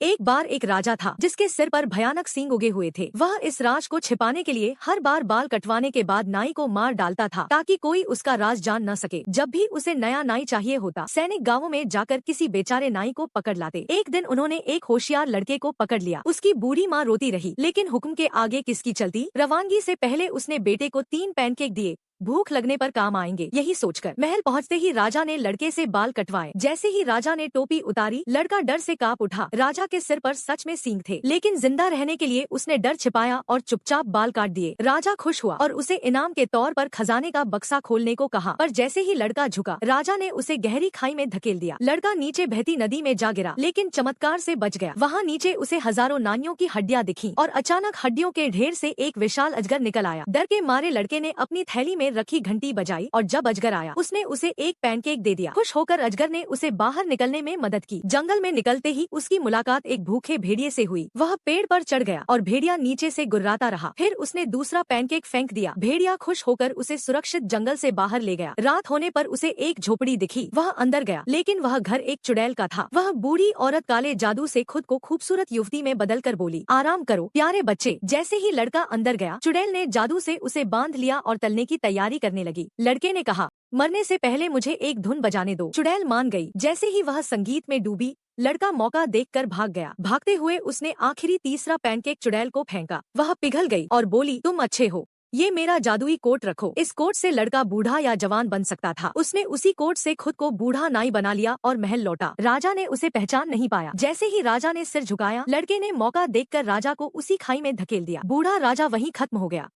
एक बार एक राजा था जिसके सिर पर भयानक सींग उगे हुए थे। वह इस राज को छिपाने के लिए हर बार बाल कटवाने के बाद नाई को मार डालता था ताकि कोई उसका राज जान न सके। जब भी उसे नया नाई चाहिए होता, सैनिक गाँवों में जाकर किसी बेचारे नाई को पकड़ लाते। एक दिन उन्होंने एक होशियार लड़के को पकड़ लिया। उसकी बूढ़ी माँ रोती रही, लेकिन हुक्म के आगे किसकी चलती। रवानगी से पहले उसने बेटे को 3 पैनकेक दिए, भूख लगने पर काम आएंगे, यही सोचकर। महल पहुंचते ही राजा ने लड़के से बाल कटवाए। जैसे ही राजा ने टोपी उतारी, लड़का डर से कांप उठा। राजा के सिर पर सच में सींग थे, लेकिन जिंदा रहने के लिए उसने डर छिपाया और चुपचाप बाल काट दिए। राजा खुश हुआ और उसे इनाम के तौर पर खजाने का बक्सा खोलने को कहा, पर जैसे ही लड़का झुका, राजा ने उसे गहरी खाई में धकेल दिया। लड़का नीचे बहती नदी में जा गिरा, लेकिन चमत्कार से बच गया। वहाँ नीचे उसे हजारों नानियों की हड्डियां दिखी और अचानक हड्डियों के ढेर से एक विशाल अजगर निकल आया। डर के मारे लड़के ने अपनी थैली में रखी घंटी बजाई और जब अजगर आया, उसने उसे एक पैनकेक दे दिया। खुश होकर अजगर ने उसे बाहर निकलने में मदद की। जंगल में निकलते ही उसकी मुलाकात एक भूखे भेड़िए से हुई। वह पेड़ पर चढ़ गया और भेड़िया नीचे से गुर्राता रहा। फिर उसने दूसरा पैनकेक फेंक दिया। भेड़िया खुश होकर उसे सुरक्षित जंगल से बाहर ले गया। रात होने पर उसे एक झोपड़ी दिखी। वह अंदर गया, लेकिन वह घर एक चुड़ैल का था। वह बूढ़ी औरत काले जादू से खुद को खूबसूरत युवती में बदल कर बोली, आराम करो प्यारे बच्चे। जैसे ही लड़का अंदर गया, चुड़ैल ने जादू से उसे बांध लिया और तलने की तैयारी करने लगी। लड़के ने कहा, मरने से पहले मुझे एक धुन बजाने दो। चुड़ैल मान गई। जैसे ही वह संगीत में डूबी, लड़का मौका देखकर भाग गया। भागते हुए उसने आखिरी तीसरा पैनकेक चुड़ैल को फेंका। वह पिघल गई और बोली, तुम अच्छे हो, ये मेरा जादुई कोट रखो। इस कोट से लड़का बूढ़ा या जवान बन सकता था। उसने उसी कोट से खुद को बूढ़ा नाई बना लिया और महल लौटा। राजा ने उसे पहचान नहीं पाया। जैसे ही राजा ने सिर झुकाया, लड़के ने मौका देखकर राजा को उसी खाई में धकेल दिया। बूढ़ा राजा वहीं खत्म हो गया।